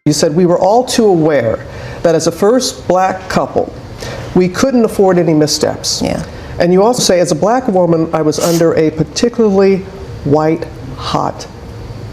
You said we were all too aware that as a first black couple, we couldn't afford any missteps. Yeah. And you also say, as a black woman, I was under a particularly white hot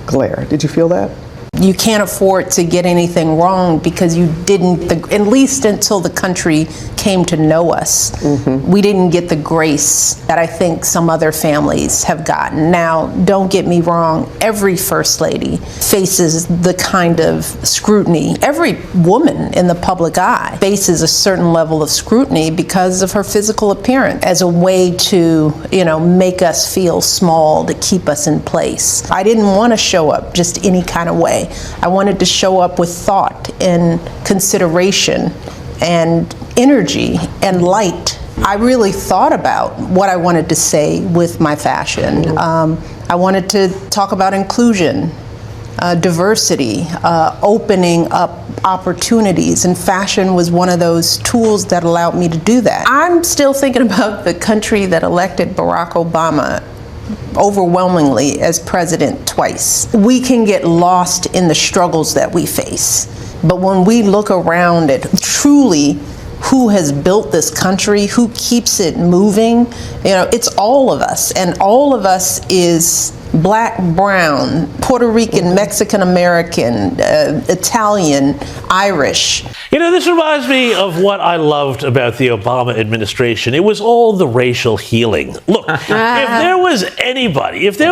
glare. Did you feel that? You can't afford to get anything wrong because you didn't, at least until the country came to know us, we didn't get the grace that I think some other families have gotten. Now, don't get me wrong, every First Lady faces the kind of scrutiny. Every woman in the public eye faces a certain level of scrutiny because of her physical appearance as a way to, make us feel small, to keep us in place. I didn't want to show up just any kind of way. I wanted to show up with thought and consideration and energy and light. I really thought about what I wanted to say with my fashion. I wanted to talk about inclusion, diversity, opening up opportunities, and fashion was one of those tools that allowed me to do that. I'm still thinking about the country that elected Barack Obama overwhelmingly as president twice. We can get lost in the struggles that we face, but when we look around at truly who has built this country, who keeps it moving, it's all of us, and all of us is Black, brown, Puerto Rican, Mexican American, Italian, Irish. This reminds me of what I loved about the Obama administration. It was all the racial healing. Look, if there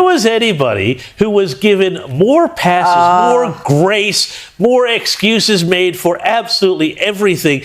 was anybody who was given more passes, more grace, more excuses made for absolutely everything,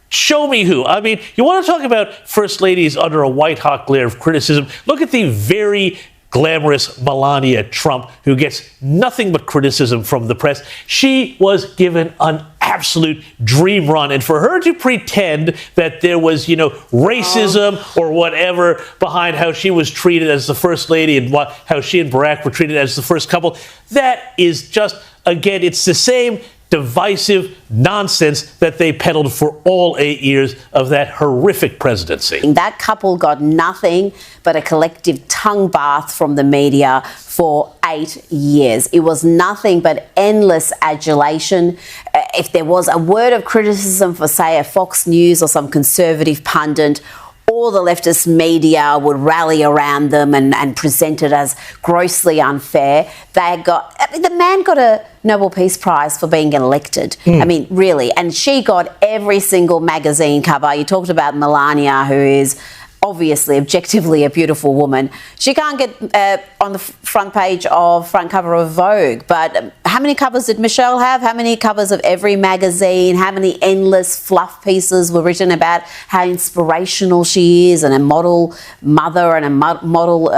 show me who. I mean, you want to talk about first ladies under a white-hot glare of criticism? Look at the very glamorous Melania Trump, who gets nothing but criticism from the press. She was given an absolute dream run, and for her to pretend that there was, racism or whatever behind how she was treated as the first lady and how she and Barack were treated as the first couple, that is just, again, it's the same divisive nonsense that they peddled for all 8 years of that horrific presidency. That couple got nothing but a collective tongue bath from the media for 8 years. It was nothing but endless adulation. If there was a word of criticism for, say, a Fox News or some conservative pundit, all the leftist media would rally around them and present it as grossly unfair. The man got a Nobel Peace Prize for being elected. I mean, really. And she got every single magazine cover. You talked about Melania, who is obviously, objectively a beautiful woman. She can't get on the front cover of Vogue, but how many covers did Michelle have? How many covers of every magazine? How many endless fluff pieces were written about how inspirational she is, and a model mother and a model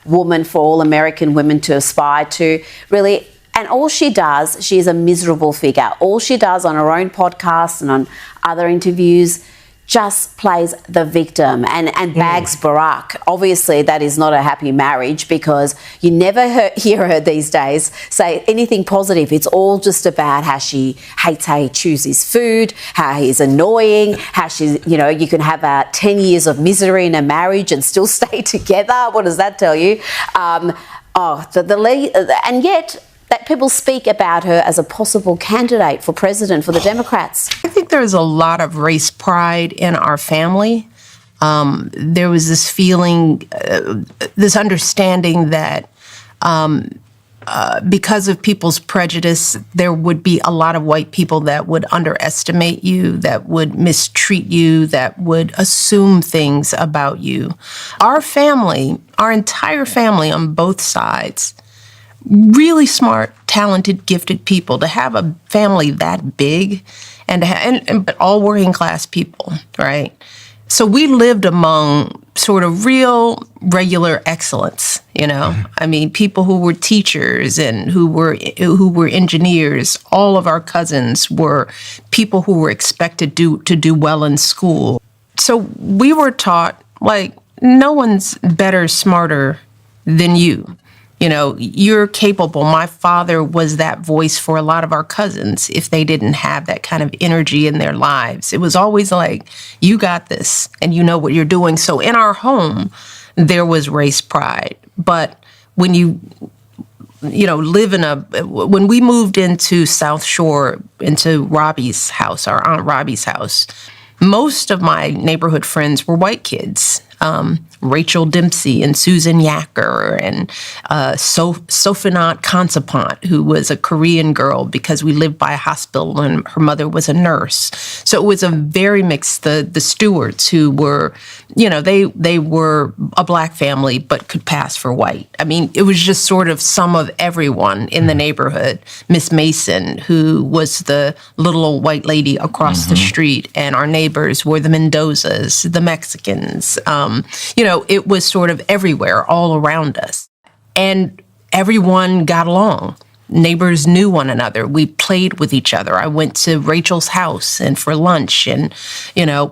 woman for all American women to aspire to, really? And all she does, she is a miserable figure. All she does on her own podcast and on other interviews just plays the victim and bags Barack. Obviously, that is not a happy marriage, because you never hear her these days say anything positive. It's all just about how she hates how he chooses food, how he's annoying, how she's, you can have 10 years of misery in a marriage and still stay together. What does that tell you? And yet, that people speak about her as a possible candidate for president for the Democrats. I think there's a lot of race pride in our family. There was this feeling, this understanding that because of people's prejudice, there would be a lot of white people that would underestimate you, that would mistreat you, that would assume things about you. Our family, our entire family on both sides, really smart, talented, gifted people. To have a family that big, but all working class people, right? So we lived among sort of real, regular excellence. I mean, people who were teachers and who were engineers. All of our cousins were people who were expected to do well in school. So we were taught, no one's better, smarter than you. You're capable. My father was that voice for a lot of our cousins if they didn't have that kind of energy in their lives. It was always like, you got this and you know what you're doing. So in our home, there was race pride. But when you live when we moved into South Shore, into Robbie's house, our Aunt Robbie's house, most of my neighborhood friends were white kids. Rachel Dempsey and Susan Yacker and Sophanat Consapant, who was a Korean girl because we lived by a hospital and her mother was a nurse. So it was a very mixed, the Stewarts who were, they were a black family but could pass for white. I mean, it was just sort of some of everyone in the neighborhood. Miss Mason, who was the little old white lady across the street, and our neighbors were the Mendozas, the Mexicans, it was sort of everywhere, all around us. And everyone got along. Neighbors knew one another. We played with each other. I went to Rachel's house and for lunch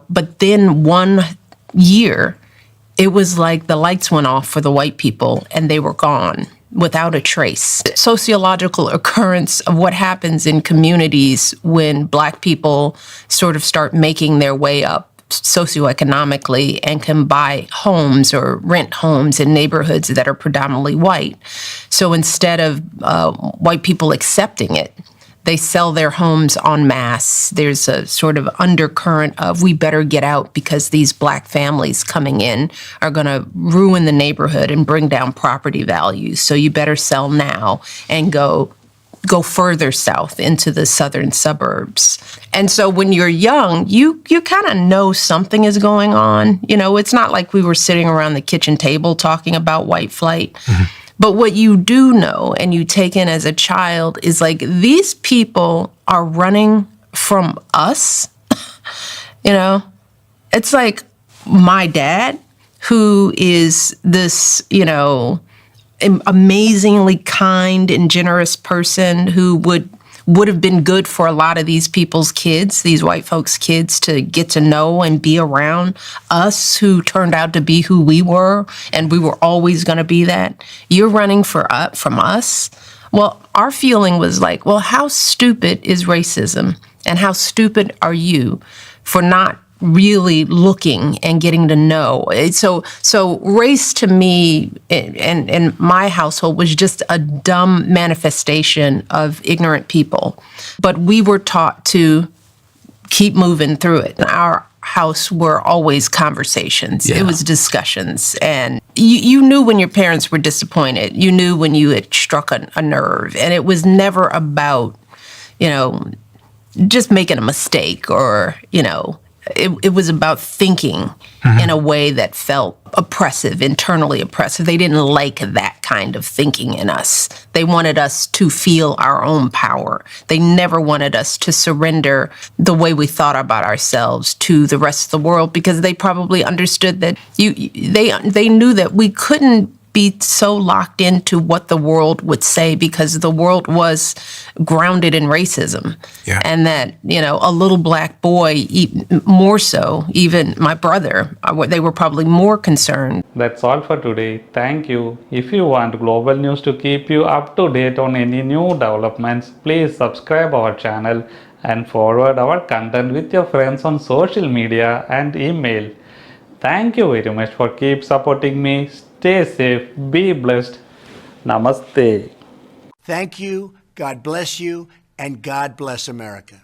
but then one year, it was like the lights went off for the white people and they were gone without a trace. Sociological occurrence of what happens in communities when black people sort of start making their way up socioeconomically and can buy homes or rent homes in neighborhoods that are predominantly white. So instead of white people accepting it, they sell their homes en masse. There's a sort of undercurrent of we better get out because these black families coming in are going to ruin the neighborhood and bring down property values. So you better sell now and go further south into the southern suburbs. And so when you're young, you kind of know something is going on. It's not like we were sitting around the kitchen table talking about white flight. But what you do know and you take in as a child is like, these people are running from us. It's like my dad, who is this, amazingly kind and generous person who would have been good for a lot of these people's kids, these white folks' kids, to get to know and be around us, who turned out to be who we were, and we were always going to be that. You're running from us. Well, our feeling was like, well, how stupid is racism? And how stupid are you for not really looking and getting to know? So race to me in my household was just a dumb manifestation of ignorant people. But we were taught to keep moving through it. In our house were always conversations. Yeah. It was discussions. And you knew when your parents were disappointed. You knew when you had struck a nerve. And it was never about, just making a mistake or, it was about thinking in a way that felt oppressive, internally oppressive. They didn't like that kind of thinking in us. They wanted us to feel our own power. They never wanted us to surrender the way we thought about ourselves to the rest of the world, because they probably understood that they knew that we couldn't be so locked into what the world would say, because the world was grounded in racism. Yeah. And that, a little black boy, more so, even my brother, they were probably more concerned. That's all for today. Thank you. If you want global news to keep you up to date on any new developments, please subscribe our channel and forward our content with your friends on social media and email. Thank you very much for keep supporting me. Stay safe, be blessed. Namaste. Thank you, God bless you, and God bless America.